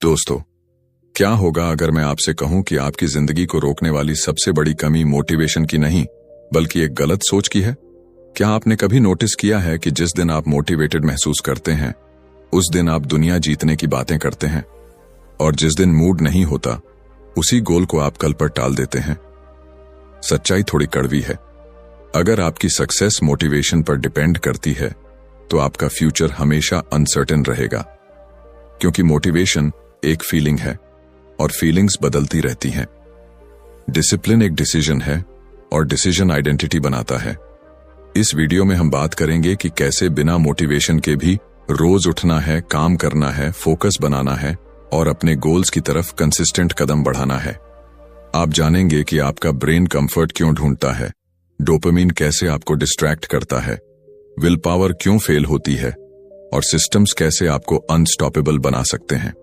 दोस्तों, क्या होगा अगर मैं आपसे कहूं कि आपकी जिंदगी को रोकने वाली सबसे बड़ी कमी मोटिवेशन की नहीं बल्कि एक गलत सोच की है? क्या आपने कभी नोटिस किया है कि जिस दिन आप मोटिवेटेड महसूस करते हैं उस दिन आप दुनिया जीतने की बातें करते हैं, और जिस दिन मूड नहीं होता उसी गोल को आप कल पर टाल देते हैं? सच्चाई थोड़ी कड़वी है। अगर आपकी सक्सेस मोटिवेशन पर डिपेंड करती है तो आपका फ्यूचर हमेशा अनसर्टेन रहेगा, क्योंकि मोटिवेशन एक फीलिंग है और फीलिंग्स बदलती रहती हैं। डिसिप्लिन एक डिसीजन है और डिसीजन आइडेंटिटी बनाता है। इस वीडियो में हम बात करेंगे कि कैसे बिना मोटिवेशन के भी रोज उठना है, काम करना है, फोकस बनाना है और अपने गोल्स की तरफ कंसिस्टेंट कदम बढ़ाना है। आप जानेंगे कि आपका ब्रेन कंफर्ट क्यों ढूंढता है, डोपामिन कैसे आपको डिस्ट्रैक्ट करता है, विल पावर क्यों फेल होती है और सिस्टम्स कैसे आपको अनस्टॉपेबल बना सकते हैं।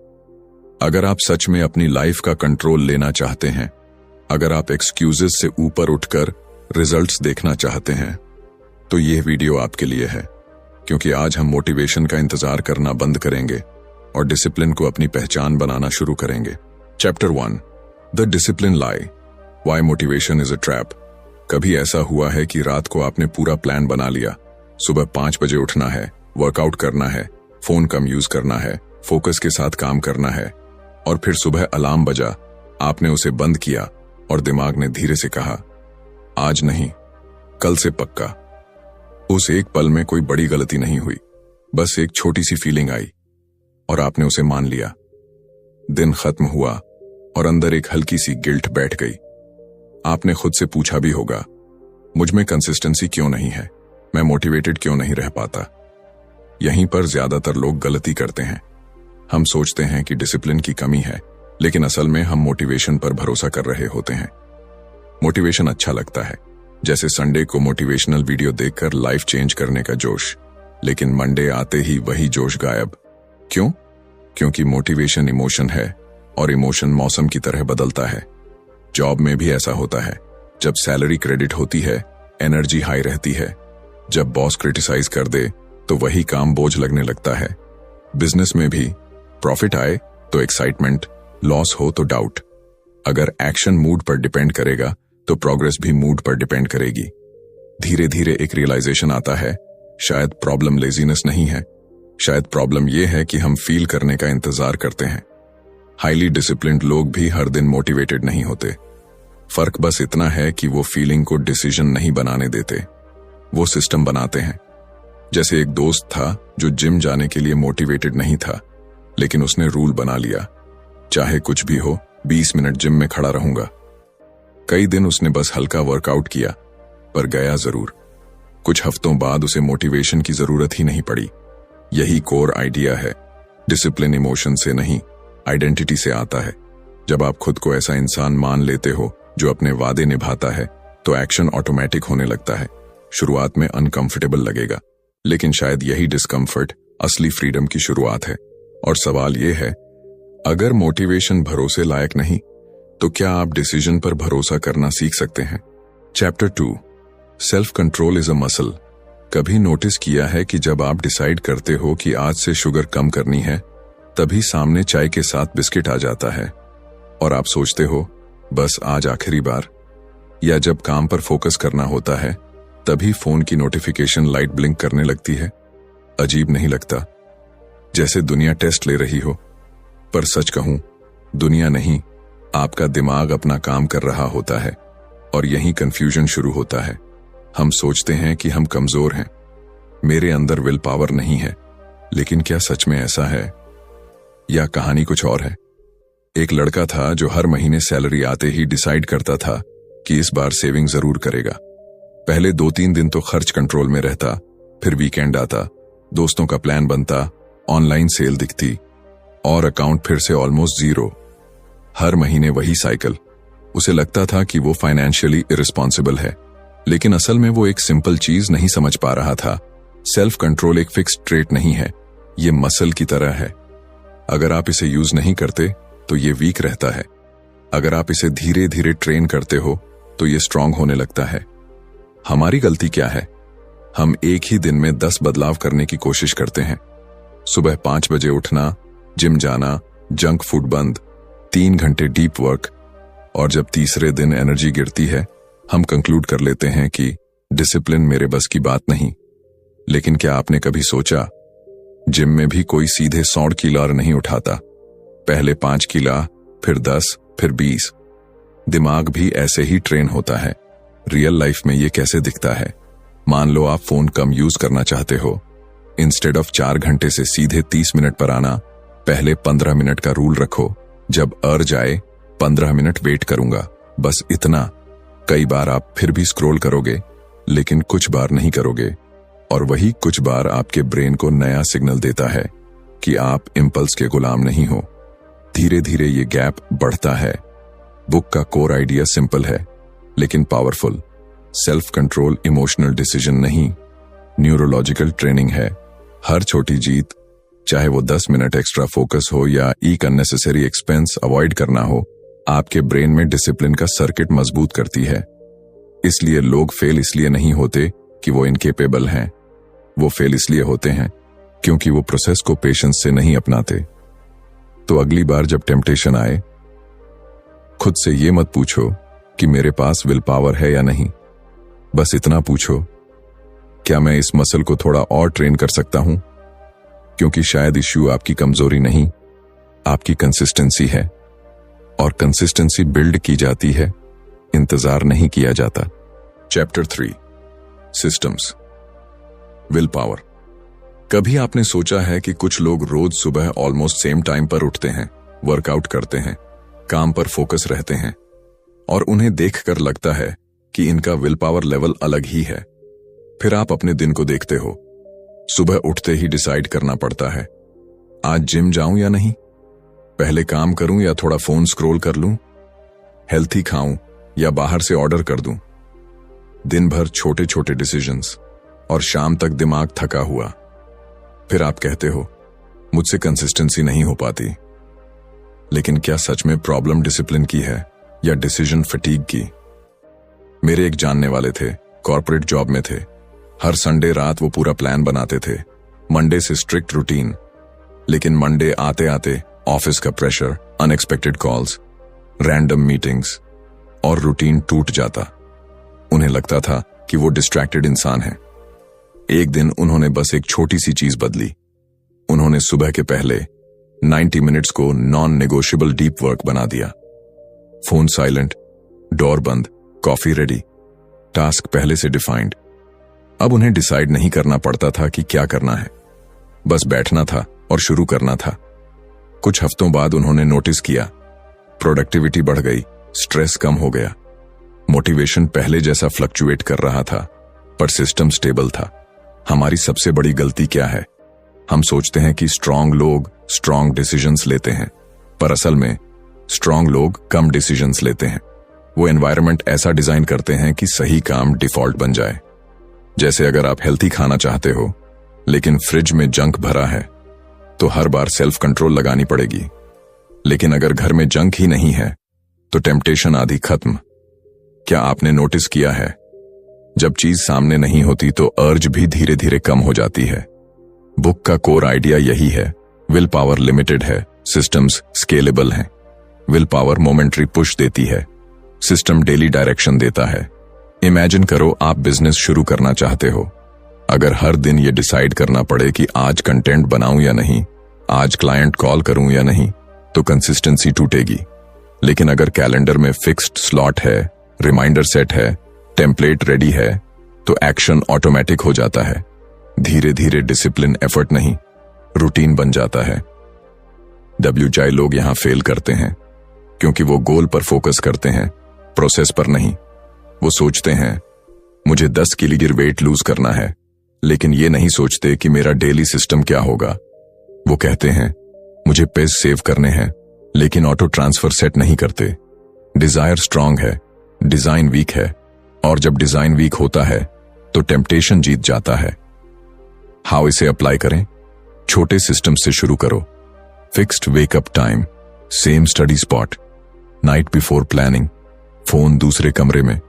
अगर आप सच में अपनी लाइफ का कंट्रोल लेना चाहते हैं, अगर आप एक्सक्यूजेस से ऊपर उठकर रिजल्ट्स देखना चाहते हैं, तो यह वीडियो आपके लिए है, क्योंकि आज हम मोटिवेशन का इंतजार करना बंद करेंगे और डिसिप्लिन को अपनी पहचान बनाना शुरू करेंगे। Chapter 1, the discipline lie, why motivation is a trap. कभी ऐसा हुआ है कि रात को आपने पूरा प्लान बना लिया, सुबह 5 बजे उठना है, वर्कआउट करना है, फोन कम यूज करना है, फोकस के साथ काम करना है, और फिर सुबह अलार्म बजा, आपने उसे बंद किया और दिमाग ने धीरे से कहा, आज नहीं, कल से पक्का। उस एक पल में कोई बड़ी गलती नहीं हुई, बस एक छोटी सी फीलिंग आई और आपने उसे मान लिया। दिन खत्म हुआ और अंदर एक हल्की सी गिल्ट बैठ गई। आपने खुद से पूछा भी होगा, मुझ में कंसिस्टेंसी क्यों नहीं है, मैं मोटिवेटेड क्यों नहीं रह पाता? यहीं पर ज्यादातर लोग गलती करते हैं। हम सोचते हैं कि डिसिप्लिन की कमी है, लेकिन असल में हम मोटिवेशन पर भरोसा कर रहे होते हैं। मोटिवेशन अच्छा लगता है, जैसे संडे को मोटिवेशनल वीडियो देखकर लाइफ चेंज करने का जोश, लेकिन मंडे आते ही वही जोश गायब। क्यों? क्योंकि मोटिवेशन इमोशन है और इमोशन मौसम की तरह बदलता है। जॉब में भी ऐसा होता है, जब सैलरी क्रेडिट होती है एनर्जी हाई रहती है, जब बॉस क्रिटिसाइज कर दे तो वही काम बोझ लगने लगता है। बिजनेस में भी प्रॉफिट आए तो एक्साइटमेंट, लॉस हो तो डाउट। अगर एक्शन मूड पर डिपेंड करेगा तो प्रोग्रेस भी मूड पर डिपेंड करेगी। धीरे धीरे एक रियलाइजेशन आता है, शायद प्रॉब्लम लेजीनेस नहीं है, शायद प्रॉब्लम यह है कि हम फील करने का इंतजार करते हैं। हाईली डिसिप्लिन्ड लोग भी हर दिन मोटिवेटेड नहीं होते। फर्क बस इतना है कि वो फीलिंग को डिसीजन नहीं बनाने देते, वो सिस्टम बनाते हैं। जैसे एक दोस्त था जो जिम जाने के लिए मोटिवेटेड नहीं था, लेकिन उसने रूल बना लिया, चाहे कुछ भी हो 20 मिनट जिम में खड़ा रहूंगा। कई दिन उसने बस हल्का वर्कआउट किया, पर गया जरूर। कुछ हफ्तों बाद उसे मोटिवेशन की जरूरत ही नहीं पड़ी। यही कोर आइडिया है, डिसिप्लिन इमोशन से नहीं, आइडेंटिटी से आता है। जब आप खुद को ऐसा इंसान मान लेते हो जो अपने वादे निभाता है, तो एक्शन ऑटोमेटिक होने लगता है। शुरुआत में अनकंफर्टेबल लगेगा, लेकिन शायद यही डिस्कंफर्ट असली फ्रीडम की शुरुआत है। और सवाल यह है, अगर मोटिवेशन भरोसे लायक नहीं, तो क्या आप डिसीजन पर भरोसा करना सीख सकते हैं? Chapter 2, self control is a muscle. कभी नोटिस किया है कि जब आप डिसाइड करते हो कि आज से शुगर कम करनी है, तभी सामने चाय के साथ बिस्किट आ जाता है और आप सोचते हो बस आज आखिरी बार। या जब काम पर फोकस करना होता है, तभी फोन की नोटिफिकेशन लाइट ब्लिंक करने लगती है। अजीब नहीं लगता? जैसे दुनिया टेस्ट ले रही हो। पर सच कहूं, दुनिया नहीं, आपका दिमाग अपना काम कर रहा होता है, और यहीं कंफ्यूजन शुरू होता है। हम सोचते हैं कि हम कमजोर हैं, मेरे अंदर विल पावर नहीं है, लेकिन क्या सच में ऐसा है, या कहानी कुछ और है? एक लड़का था जो हर महीने सैलरी आते ही डिसाइड करता था कि इस बार सेविंग जरूर करेगा। पहले 2-3 दिन तो खर्च कंट्रोल में रहता, फिर वीकेंड आता, दोस्तों का प्लान बनता, ऑनलाइन सेल दिखती और अकाउंट फिर से ऑलमोस्ट जीरो। हर महीने वही साइकिल। उसे लगता था कि वो फाइनेंशियली इरिस्पॉन्सिबल है, लेकिन असल में वो एक सिंपल चीज नहीं समझ पा रहा था। सेल्फ कंट्रोल एक फिक्स्ड ट्रेट नहीं है, ये मसल की तरह है। अगर आप इसे यूज नहीं करते तो ये वीक रहता है, अगर आप इसे धीरे धीरे ट्रेन करते हो तो ये स्ट्रांग होने लगता है। हमारी गलती क्या है? हम एक ही दिन में 10 बदलाव करने की कोशिश करते हैं। सुबह 5 बजे उठना, जिम जाना, जंक फूड बंद, 3 घंटे डीप वर्क, और जब तीसरे दिन एनर्जी गिरती है, हम कंक्लूड कर लेते हैं कि डिसिप्लिन मेरे बस की बात नहीं। लेकिन क्या आपने कभी सोचा, जिम में भी कोई सीधे 100 किलो नहीं उठाता। पहले 5 किलो, फिर 10, फिर 20। दिमाग भी ऐसे ही ट्रेन होता है। रियल लाइफ में ये कैसे दिखता है? मान लो आप फोन कम यूज करना चाहते हो। इंस्टेड ऑफ 4 घंटे से सीधे 30 मिनट पर आना, पहले 15 मिनट का रूल रखो। जब अर्ज आए 15 मिनट वेट करूंगा, बस इतना। कई बार आप फिर भी स्क्रॉल करोगे, लेकिन कुछ बार नहीं करोगे, और वही कुछ बार आपके ब्रेन को नया सिग्नल देता है कि आप इंपल्स के गुलाम नहीं हो। धीरे धीरे ये गैप बढ़ता है। बुक का कोर आइडिया सिंपल है लेकिन powerful. Self control emotional decision नहीं, न्यूरोलॉजिकल ट्रेनिंग है। हर छोटी जीत, चाहे वो 10 मिनट एक्स्ट्रा फोकस हो या एक अननेसेसरी एक्सपेंस अवॉइड करना हो, आपके ब्रेन में डिसिप्लिन का सर्किट मजबूत करती है। इसलिए लोग फेल इसलिए नहीं होते कि वो इनकेपेबल हैं, वो फेल इसलिए होते हैं क्योंकि वो प्रोसेस को पेशेंस से नहीं अपनाते। तो अगली बार जब टेम्पटेशन आए, खुद से ये मत पूछो कि मेरे पास विल पावर है या नहीं। बस इतना पूछो, क्या मैं इस मसल को थोड़ा और ट्रेन कर सकता हूं? क्योंकि शायद इश्यू आपकी कमजोरी नहीं, आपकी कंसिस्टेंसी है, और कंसिस्टेंसी बिल्ड की जाती है, इंतजार नहीं किया जाता। Chapter 3, systems. Will power. कभी आपने सोचा है कि कुछ लोग रोज सुबह ऑलमोस्ट सेम टाइम पर उठते हैं, वर्कआउट करते हैं, काम पर फोकस रहते हैं, और उन्हें देखकर लगता है कि इनका विल पावर लेवल अलग ही है। फिर आप अपने दिन को देखते हो, सुबह उठते ही डिसाइड करना पड़ता है, आज जिम जाऊं या नहीं, पहले काम करूं या थोड़ा फोन स्क्रॉल कर लूं, हेल्थी खाऊं या बाहर से ऑर्डर कर दूं। दिन भर छोटे छोटे डिसीजंस, और शाम तक दिमाग थका हुआ। फिर आप कहते हो, मुझसे कंसिस्टेंसी नहीं हो पाती। लेकिन क्या सच में प्रॉब्लम डिसिप्लिन की है या डिसीजन फटीग की? मेरे एक जानने वाले थे, कॉर्पोरेट जॉब में थे। हर संडे रात वो पूरा प्लान बनाते थे, मंडे से स्ट्रिक्ट रूटीन। लेकिन मंडे आते आते ऑफिस का pressure, unexpected calls, random meetings, और रूटीन टूट जाता। उन्हें लगता था कि वो डिस्ट्रैक्टेड इंसान है। एक दिन उन्होंने बस एक छोटी सी चीज बदली। उन्होंने सुबह के पहले 90 मिनट्स को नॉन नेगोशिएबल डीप वर्क बना दिया। फोन साइलेंट, डोर बंद, कॉफी रेडी, टास्क पहले से डिफाइंड। अब उन्हें डिसाइड नहीं करना पड़ता था कि क्या करना है, बस बैठना था और शुरू करना था। कुछ हफ्तों बाद उन्होंने नोटिस किया, प्रोडक्टिविटी बढ़ गई, स्ट्रेस कम हो गया, मोटिवेशन पहले जैसा फ्लक्चुएट कर रहा था, पर सिस्टम स्टेबल था। हमारी सबसे बड़ी गलती क्या है? हम सोचते हैं कि स्ट्रांग लोग स्ट्रांग डिसीजंस लेते हैं, पर असल में स्ट्रांग लोग कम डिसीजंस लेते हैं। वो एनवायरनमेंट ऐसा डिजाइन करते हैं कि सही काम डिफॉल्ट बन जाए। जैसे अगर आप हेल्थी खाना चाहते हो लेकिन फ्रिज में जंक भरा है, तो हर बार सेल्फ कंट्रोल लगानी पड़ेगी। लेकिन अगर घर में जंक ही नहीं है तो टेम्पटेशन आधी खत्म। क्या आपने नोटिस किया है, जब चीज सामने नहीं होती तो अर्ज भी धीरे धीरे कम हो जाती है। बुक का कोर आइडिया यही है, विल पावर लिमिटेड है, सिस्टम्स स्केलेबल हैं। विल पावर मोमेंट्री पुश देती है, सिस्टम डेली डायरेक्शन देता है। इमेजिन करो आप बिजनेस शुरू करना चाहते हो। अगर हर दिन ये डिसाइड करना पड़े कि आज कंटेंट बनाऊं या नहीं, आज क्लाइंट कॉल करूं या नहीं, तो कंसिस्टेंसी टूटेगी। लेकिन अगर कैलेंडर में फिक्स्ड स्लॉट है, रिमाइंडर सेट है, टेम्पलेट रेडी है, तो एक्शन ऑटोमेटिक हो जाता है। धीरे धीरे डिसिप्लिन एफर्ट नहीं, रूटीन बन जाता है। WHI लोग यहां फेल करते हैं क्योंकि वो गोल पर फोकस करते हैं, प्रोसेस पर नहीं। वो सोचते हैं मुझे 10 किलोग्राम वेट लूज करना है, लेकिन ये नहीं सोचते कि मेरा डेली सिस्टम क्या होगा। वो कहते हैं मुझे पेज सेव करने हैं, लेकिन ऑटो ट्रांसफर सेट नहीं करते। डिजायर स्ट्रांग है, डिजाइन वीक है, और जब डिजाइन वीक होता है तो टेम्पटेशन जीत जाता है। हाउ इसे अप्लाई करें? छोटे सिस्टम से शुरू करो। Fixed wake up time, same study spot, night before planning, phone दूसरे कमरे में,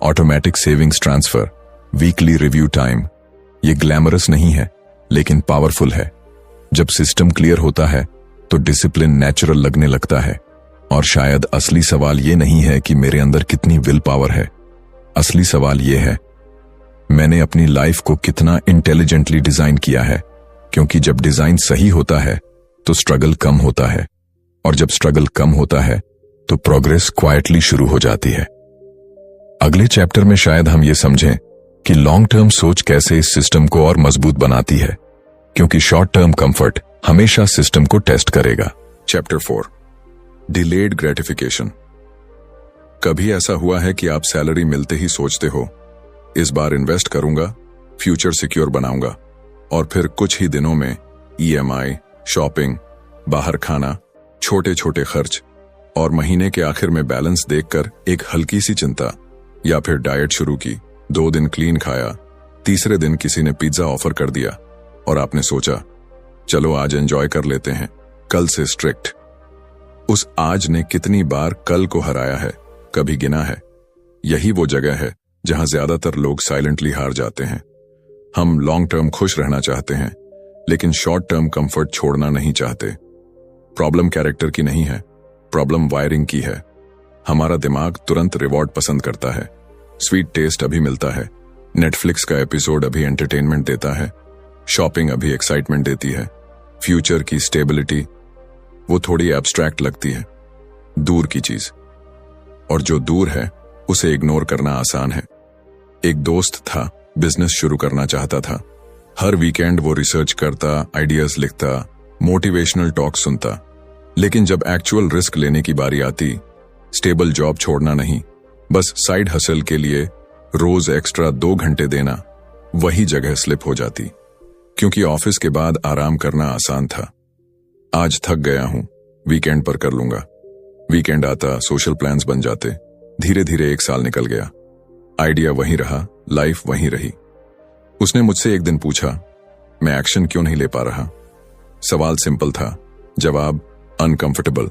automatic savings transfer, weekly review time. ये ग्लैमरस नहीं है लेकिन पावरफुल है। जब सिस्टम क्लियर होता है तो डिसिप्लिन नेचुरल लगने लगता है। और शायद असली सवाल ये नहीं है कि मेरे अंदर कितनी विल पावर है, असली सवाल ये है मैंने अपनी लाइफ को कितना इंटेलिजेंटली डिजाइन किया है। क्योंकि जब डिजाइन सही होता है तो स्ट्रगल कम होता है, और जब स्ट्रगल कम होता है तो प्रोग्रेस क्वाइटली शुरू हो जाती है। अगले चैप्टर में शायद हम ये समझें कि लॉन्ग टर्म सोच कैसे इस सिस्टम को और मजबूत बनाती है, क्योंकि शॉर्ट टर्म कंफर्ट हमेशा सिस्टम को टेस्ट करेगा। Chapter 4, delayed gratification. कभी ऐसा हुआ है कि आप सैलरी मिलते ही सोचते हो इस बार इन्वेस्ट करूंगा, फ्यूचर सिक्योर बनाऊंगा, और फिर कुछ ही दिनों में EMI, शॉपिंग, बाहर खाना, छोटे छोटे खर्च, और महीने के आखिर में बैलेंस देखकर एक हल्की सी चिंता, या फिर डाइट शुरू की, 2 दिन क्लीन खाया, तीसरे दिन किसी ने पिज्जा ऑफर कर दिया और आपने सोचा चलो आज एंजॉय कर लेते हैं, कल से स्ट्रिक्ट। उस आज ने कितनी बार कल को हराया है, कभी गिना है? यही वो जगह है जहां ज्यादातर लोग साइलेंटली हार जाते हैं। हम लॉन्ग टर्म खुश रहना चाहते हैं, लेकिन शॉर्ट टर्म कंफर्ट छोड़ना नहीं चाहते। प्रॉब्लम कैरेक्टर की नहीं है, प्रॉब्लम वायरिंग की है। हमारा दिमाग तुरंत रिवॉर्ड पसंद करता है, स्वीट टेस्ट अभी मिलता है, नेटफ्लिक्स का एपिसोड अभी एंटरटेनमेंट देता है, शॉपिंग अभी एक्साइटमेंट देती है, फ्यूचर की स्टेबिलिटी वो थोड़ी एब्स्ट्रैक्ट लगती है, दूर की चीज। और जो दूर है उसे इग्नोर करना आसान है। एक दोस्त था, बिजनेस शुरू करना चाहता था। हर वीकेंड वो रिसर्च करता, आइडियाज लिखता, मोटिवेशनल टॉक सुनता, लेकिन जब एक्चुअल रिस्क लेने की बारी आती, स्टेबल जॉब छोड़ना नहीं, बस साइड हसल के लिए रोज एक्स्ट्रा 2 घंटे देना, वही जगह स्लिप हो जाती। क्योंकि ऑफिस के बाद आराम करना आसान था। आज थक गया हूं, वीकेंड पर कर लूंगा। वीकेंड आता, सोशल प्लान्स बन जाते, धीरे धीरे 1 साल निकल गया। आइडिया वहीं रहा, लाइफ वहीं रही। उसने मुझसे एक दिन पूछा, मैं एक्शन क्यों नहीं ले पा रहा? सवाल सिंपल था, जवाब अनकंफर्टेबल।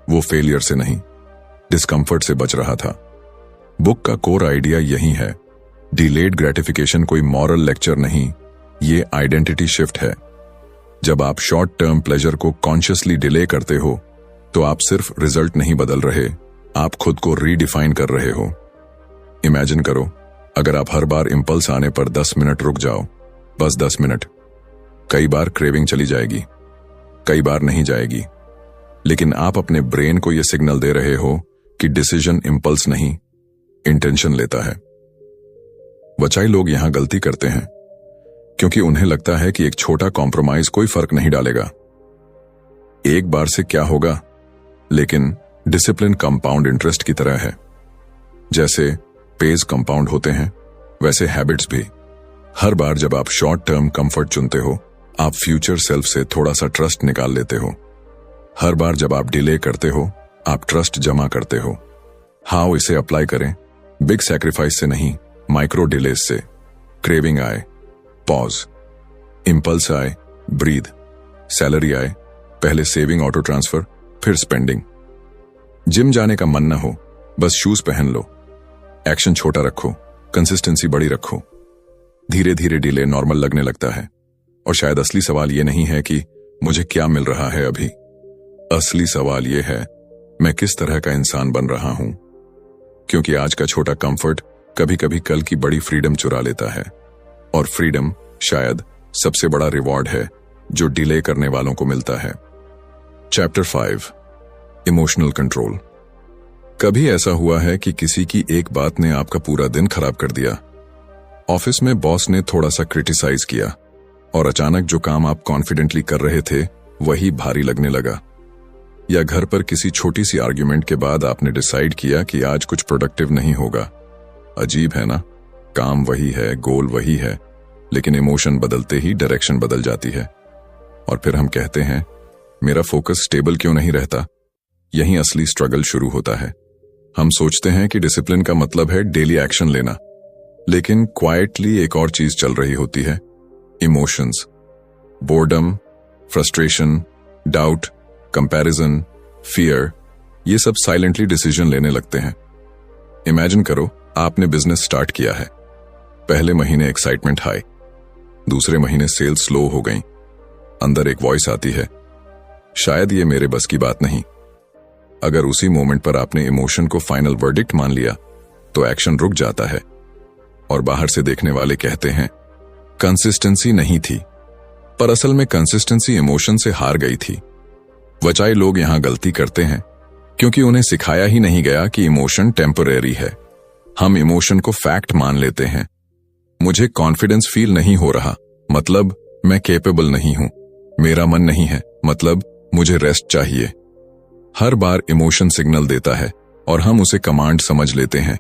वो फेलियर से नहीं, डिस्कंफर्ट से बच रहा था। बुक का कोर आइडिया यही है, डिलेड ग्रेटिफिकेशन कोई मॉरल लेक्चर नहीं, ये आइडेंटिटी शिफ्ट है। जब आप शॉर्ट टर्म प्लेजर को कॉन्शियसली डिले करते हो तो आप सिर्फ रिजल्ट नहीं बदल रहे, आप खुद को रीडिफाइन कर रहे हो। इमेजिन करो, अगर आप हर बार इंपल्स आने पर 10 मिनट रुक जाओ, बस 10 मिनट। कई बार क्रेविंग चली जाएगी, कई बार नहीं जाएगी, लेकिन आप अपने ब्रेन को यह सिग्नल दे रहे हो कि डिसीजन इंपल्स नहीं, इंटेंशन लेता है। वचाई लोग यहां गलती करते हैं क्योंकि उन्हें लगता है कि एक छोटा कॉम्प्रोमाइज कोई फर्क नहीं डालेगा, एक बार से क्या होगा। लेकिन डिसिप्लिन कंपाउंड इंटरेस्ट की तरह है। जैसे पेज कंपाउंड होते हैं, वैसे हैबिट्स भी। हर बार जब आप शॉर्ट टर्म कंफर्ट चुनते हो, आप फ्यूचर सेल्फ से थोड़ा सा ट्रस्ट निकाल लेते हो। हर बार जब आप डिले करते हो, आप ट्रस्ट जमा करते हो। हाउ इसे अप्लाई करें? बिग सैक्रिफाइस से नहीं, माइक्रो डिलेज से। क्रेविंग आए, पॉज। इंपल्स आए, ब्रीद। सैलरी आए, पहले सेविंग ऑटो ट्रांसफर, फिर स्पेंडिंग। जिम जाने का मन न हो, बस शूज पहन लो। एक्शन छोटा रखो, कंसिस्टेंसी बड़ी रखो। धीरे धीरे डिले नॉर्मल लगने लगता है। और शायद असली सवाल यह नहीं है कि मुझे क्या मिल रहा है अभी, असली सवाल यह है मैं किस तरह का इंसान बन रहा हूं। क्योंकि आज का छोटा कंफर्ट कभी कभी कल की बड़ी फ्रीडम चुरा लेता है, और फ्रीडम शायद सबसे बड़ा रिवॉर्ड है जो डिले करने वालों को मिलता है। Chapter 5, emotional control. कभी ऐसा हुआ है कि किसी की एक बात ने आपका पूरा दिन खराब कर दिया? ऑफिस में बॉस ने थोड़ा सा क्रिटिसाइज किया और अचानक जो काम आप कॉन्फिडेंटली कर रहे थे वही भारी लगने लगा। या घर पर किसी छोटी सी आर्ग्यूमेंट के बाद आपने डिसाइड किया कि आज कुछ प्रोडक्टिव नहीं होगा। अजीब है ना, काम वही है, गोल वही है, लेकिन इमोशन बदलते ही डायरेक्शन बदल जाती है। और फिर हम कहते हैं मेरा फोकस स्टेबल क्यों नहीं रहता? यही असली स्ट्रगल शुरू होता है। हम सोचते हैं कि डिसिप्लिन का मतलब है डेली एक्शन लेना, लेकिन क्वाइटली एक और चीज चल रही होती है, emotions. Boredom, frustration, doubt, comparison, fear, ये सब साइलेंटली डिसीजन लेने लगते हैं। इमेजिन करो आपने बिजनेस स्टार्ट किया है। पहले महीने एक्साइटमेंट हाई, दूसरे महीने सेल्स स्लो हो गई। अंदर एक वॉइस आती है, शायद ये मेरे बस की बात नहीं। अगर उसी मोमेंट पर आपने इमोशन को फाइनल वर्डिक्ट मान लिया तो एक्शन रुक जाता है और बाहर से देखने वाले कहते हैं कंसिस्टेंसी नहीं थी, पर असल में कंसिस्टेंसी इमोशन से हार गई थी। वचाई लोग यहां गलती करते हैं क्योंकि उन्हें सिखाया ही नहीं गया कि इमोशन टेम्परेरी है। हम इमोशन को फैक्ट मान लेते हैं। मुझे कॉन्फिडेंस फील नहीं हो रहा, मतलब मैं कैपेबल नहीं हूं। मेरा मन नहीं है, मतलब मुझे रेस्ट चाहिए। हर बार इमोशन सिग्नल देता है और हम उसे कमांड समझ लेते हैं।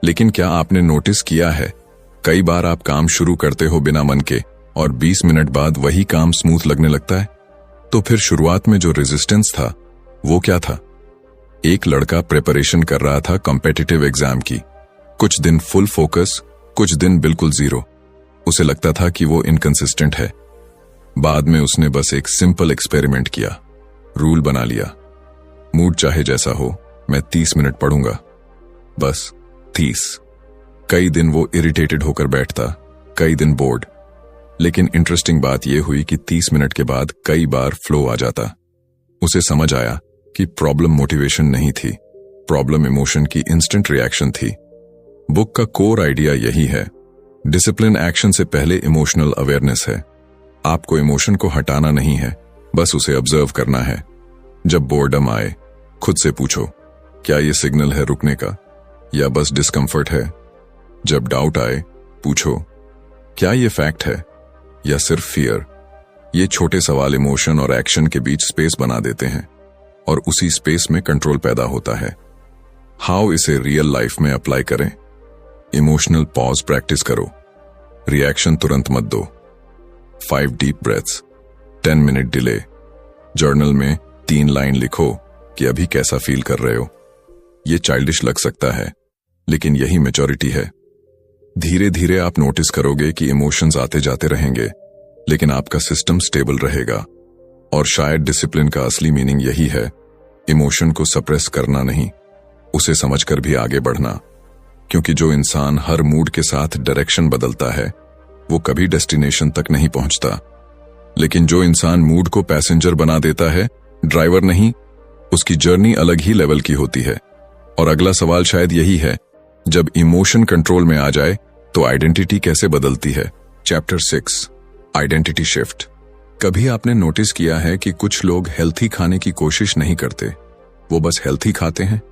लेकिन क्या आपने नोटिस किया है, कई बार आप काम शुरू करते हो बिना मन के और 20 मिनट बाद वही काम स्मूथ लगने लगता है। तो फिर शुरुआत में जो रेजिस्टेंस था वो क्या था? एक लड़का प्रिपरेशन कर रहा था कॉम्पिटिटिव एग्जाम की। कुछ दिन फुल फोकस, कुछ दिन बिल्कुल जीरो। उसे लगता था कि वो इनकंसिस्टेंट है। बाद में उसने बस एक सिंपल एक्सपेरिमेंट किया, रूल बना लिया, मूड चाहे जैसा हो मैं 30 मिनट पढ़ूंगा, बस 30। कई दिन वो इरिटेटेड होकर बैठता, कई दिन बोर्ड। लेकिन इंटरेस्टिंग बात यह हुई कि 30 मिनट के बाद कई बार फ्लो आ जाता। उसे समझ आया कि प्रॉब्लम मोटिवेशन नहीं थी, प्रॉब्लम इमोशन की इंस्टेंट रिएक्शन थी। बुक का कोर आइडिया यही है, डिसिप्लिन एक्शन से पहले इमोशनल अवेयरनेस है। आपको इमोशन को हटाना नहीं है, बस उसे ऑब्जर्व करना है। जब बोर्डम आए, खुद से पूछो, क्या ये सिग्नल है रुकने का या बस डिस्कंफर्ट है? जब डाउट आए, पूछो, क्या ये फैक्ट है या सिर्फ फियर? ये छोटे सवाल इमोशन और एक्शन के बीच स्पेस बना देते हैं और उसी स्पेस में कंट्रोल पैदा होता है। हाउ इसे रियल लाइफ में अप्लाई करें? इमोशनल पॉज प्रैक्टिस करो। रिएक्शन तुरंत मत दो। 5 deep breaths, 10 minute delay. Journal में 3 लाइन लिखो कि अभी कैसा फील कर रहे हो। ये चाइल्डिश लग सकता है, लेकिन यही मैच्योरिटी है। धीरे धीरे आप नोटिस करोगे कि इमोशंस आते जाते रहेंगे, लेकिन आपका सिस्टम स्टेबल रहेगा। और शायद डिसिप्लिन का असली मीनिंग यही है, इमोशन को सप्रेस करना नहीं, उसे समझकर भी आगे बढ़ना। क्योंकि जो इंसान हर मूड के साथ डायरेक्शन बदलता है वो कभी डेस्टिनेशन तक नहीं पहुंचता। लेकिन जो इंसान मूड को पैसेंजर बना देता है, ड्राइवर नहीं, उसकी जर्नी अलग ही लेवल की होती है। और अगला सवाल शायद यही है, जब इमोशन कंट्रोल में आ जाए तो आइडेंटिटी कैसे बदलती है? Chapter 6, identity shift. कभी आपने नोटिस किया है कि कुछ लोग हेल्थी खाने की कोशिश नहीं करते, वो बस हेल्थी खाते हैं?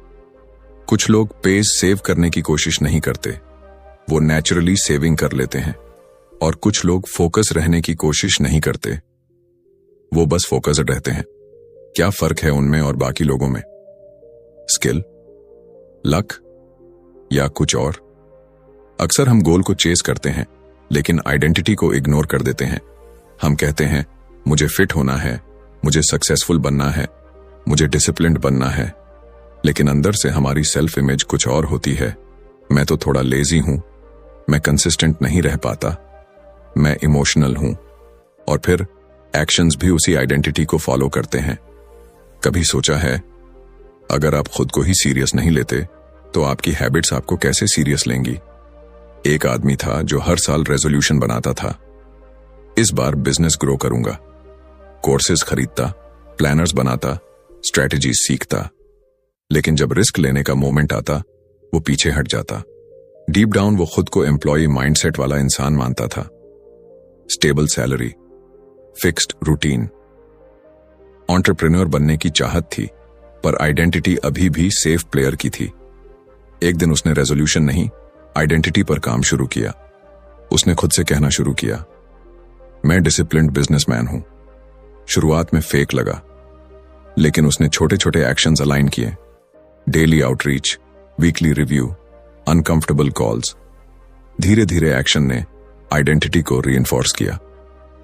कुछ लोग पेज सेव करने की कोशिश नहीं करते, वो नेचुरली सेविंग कर लेते हैं। और कुछ लोग फोकस रहने की कोशिश नहीं करते, वो बस फोकस्ड रहते हैं। क्या फर्क है उनमें और बाकी लोगों में? स्किल, लक या कुछ और? अक्सर हम गोल को चेस करते हैं लेकिन आइडेंटिटी को इग्नोर कर देते हैं। हम कहते हैं मुझे फिट होना है, मुझे सक्सेसफुल बनना है, मुझे डिसिप्लिन्ड बनना है। लेकिन अंदर से हमारी सेल्फ इमेज कुछ और होती है। मैं तो थोड़ा लेजी हूं, मैं कंसिस्टेंट नहीं रह पाता, मैं इमोशनल हूं। और फिर एक्शंस भी उसी आइडेंटिटी को फॉलो करते हैं। कभी सोचा है, अगर आप खुद को ही सीरियस नहीं लेते तो आपकी हैबिट्स आपको कैसे सीरियस लेंगी? एक आदमी था जो हर साल रेजोल्यूशन बनाता था, इस बार बिजनेस ग्रो करूंगा। कोर्सेज खरीदता, प्लानर्स बनाता, स्ट्रेटजीज सीखता। लेकिन जब रिस्क लेने का मोमेंट आता, वो पीछे हट जाता। डीप डाउन वो खुद को एम्प्लॉय माइंडसेट वाला इंसान मानता था। Stable salary, fixed routine, entrepreneur बनने की चाहत थी, पर आइडेंटिटी अभी भी सेफ प्लेयर की थी। एक दिन उसने रेजोल्यूशन नहीं, आइडेंटिटी पर काम शुरू किया। उसने खुद से कहना शुरू किया, मैं डिसिप्लिन्ड बिजनेसमैन हूं। शुरुआत में फेक लगा, लेकिन उसने छोटे छोटे एक्शंस अलाइन किए। Daily outreach, weekly review, uncomfortable calls. धीरे धीरे एक्शन ने आइडेंटिटी को रीइंफोर्स किया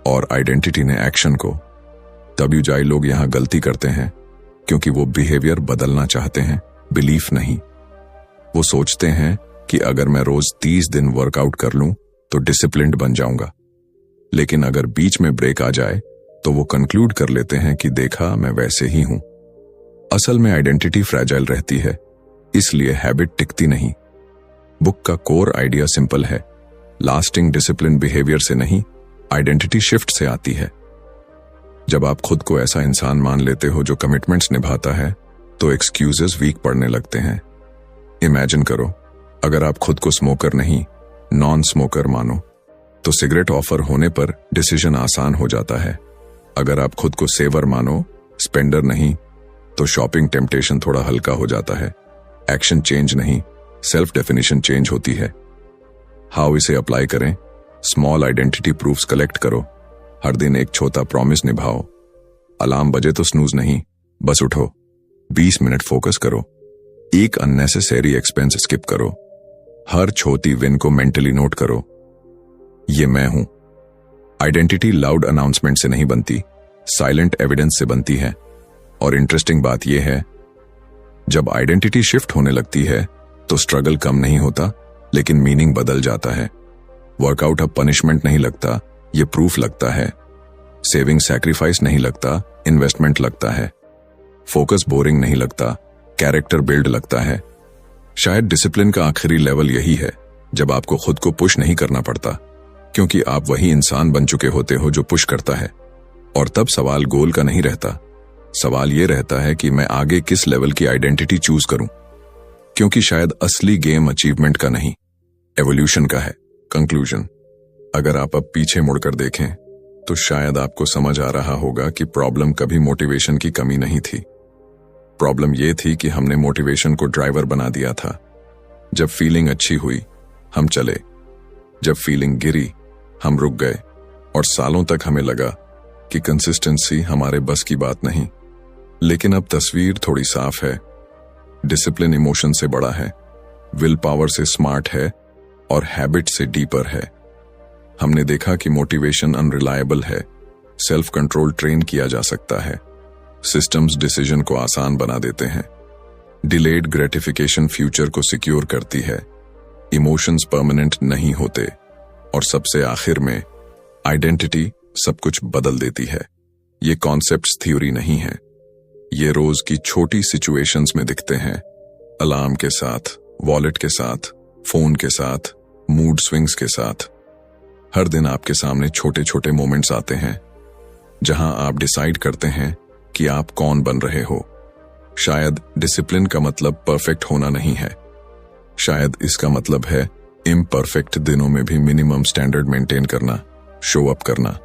और आइडेंटिटी ने एक्शन को। WJ लोग यहां गलती करते हैं क्योंकि वो बिहेवियर बदलना चाहते हैं, बिलीफ नहीं। वो सोचते हैं कि अगर मैं रोज 30 दिन वर्कआउट कर लूं तो डिसिप्लिन्ड बन जाऊंगा। लेकिन अगर बीच में ब्रेक आ जाए तो वो कंक्लूड कर लेते हैं कि देखा, मैं वैसे ही हूं। असल में आइडेंटिटी फ्रैजाइल रहती है, इसलिए हैबिट टिकती नहीं। बुक का कोर आइडिया सिंपल है, लास्टिंग डिसिप्लिन बिहेवियर से नहीं, आइडेंटिटी शिफ्ट से आती है। जब आप खुद को ऐसा इंसान मान लेते हो जो कमिटमेंट्स निभाता है, तो एक्सक्यूजेस वीक पड़ने लगते हैं। इमेजिन करो, अगर आप खुद को स्मोकर नहीं, नॉन स्मोकर मानो, तो सिगरेट ऑफर होने पर डिसीजन आसान हो जाता है। अगर आप खुद को सेवर मानो, स्पेंडर नहीं, तो शॉपिंग टेम्पटेशन थोड़ा हल्का हो जाता है। एक्शन चेंज नहीं, सेल्फ डेफिनेशन चेंज होती है। हाउ इसे अप्लाई करें? स्मॉल आइडेंटिटी प्रूफ्स कलेक्ट करो। हर दिन एक छोटा प्रॉमिस निभाओ। अलार्म बजे तो स्नूज नहीं, बस उठो। 20 मिनट फोकस करो। एक अननेसेसरी एक्सपेंस स्किप करो। हर छोटी विन को मेंटली नोट करो। ये मैं हूं। आइडेंटिटी लाउड अनाउंसमेंट से नहीं बनती, साइलेंट एविडेंस से बनती है। और इंटरेस्टिंग बात यह है, जब आइडेंटिटी शिफ्ट होने लगती है तो स्ट्रगल कम नहीं होता, लेकिन मीनिंग बदल जाता है। वर्कआउट अब पनिशमेंट नहीं लगता, ये प्रूफ लगता है। सेविंग सैक्रिफाइस नहीं लगता, इन्वेस्टमेंट लगता है। फोकस बोरिंग नहीं लगता, कैरेक्टर बिल्ड लगता है। शायद डिसिप्लिन का आखिरी लेवल यही है, जब आपको खुद को पुश नहीं करना पड़ता, क्योंकि आप वही इंसान बन चुके होते हो जो पुश करता है। और तब सवाल गोल का नहीं रहता, सवाल यह रहता है कि मैं आगे किस लेवल की आइडेंटिटी चूज करूं। क्योंकि शायद असली गेम अचीवमेंट का नहीं, एवोल्यूशन का है। कंक्लूजन, अगर आप अब पीछे मुड़कर देखें तो शायद आपको समझ आ रहा होगा कि प्रॉब्लम कभी मोटिवेशन की कमी नहीं थी। प्रॉब्लम यह थी कि हमने मोटिवेशन को ड्राइवर बना दिया था। जब फीलिंग अच्छी हुई, हम चले। जब फीलिंग गिरी, हम रुक गए। और सालों तक हमें लगा कि कंसिस्टेंसी हमारे बस की बात नहीं। लेकिन अब तस्वीर थोड़ी साफ है। डिसिप्लिन इमोशन से बड़ा है, विल पावर से स्मार्ट है, और हैबिट से डीपर है। हमने देखा कि मोटिवेशन अनरिलायबल है, सेल्फ कंट्रोल ट्रेन किया जा सकता है, सिस्टम्स डिसीजन को आसान बना देते हैं, डिलेड ग्रेटिफिकेशन फ्यूचर को सिक्योर करती है, इमोशंस परमानेंट नहीं होते, और सबसे आखिर में आइडेंटिटी सब कुछ बदल देती है। ये कॉन्सेप्ट्स थ्योरी नहीं है, ये रोज की छोटी सिचुएशंस में दिखते हैं। अलार्म के साथ, वॉलेट के साथ, फोन के साथ, मूड स्विंग्स के साथ। हर दिन आपके सामने छोटे छोटे मोमेंट्स आते हैं जहां आप डिसाइड करते हैं कि आप कौन बन रहे हो। शायद डिसिप्लिन का मतलब परफेक्ट होना नहीं है, शायद इसका मतलब है इम्परफेक्ट दिनों में भी मिनिमम स्टैंडर्ड मेंटेन करना, शो अप करना।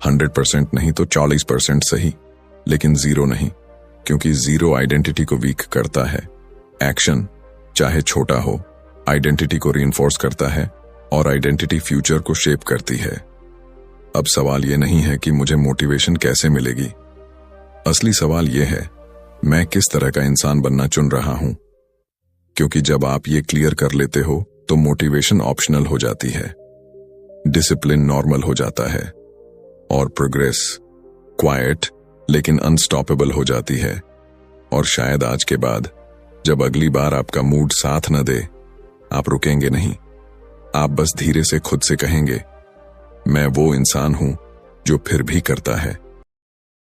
100% नहीं तो 40% सही, लेकिन जीरो नहीं, क्योंकि जीरो आइडेंटिटी को वीक करता है। एक्शन, चाहे छोटा हो, आइडेंटिटी को रीइंफोर्स करता है, और आइडेंटिटी फ्यूचर को शेप करती है। अब सवाल यह नहीं है कि मुझे मोटिवेशन कैसे मिलेगी। असली सवाल यह है, मैं किस तरह का इंसान बनना चुन रहा हूं। क्योंकि जब आप ये क्लियर कर लेते हो तो मोटिवेशन ऑप्शनल हो जाती है, डिसिप्लिन नॉर्मल हो जाता है, और प्रोग्रेस क्वाइट लेकिन अनस्टॉपेबल हो जाती है। और शायद आज के बाद जब अगली बार आपका मूड साथ न दे, आप रुकेंगे नहीं, आप बस धीरे से खुद से कहेंगे, मैं वो इंसान हूं जो फिर भी करता है।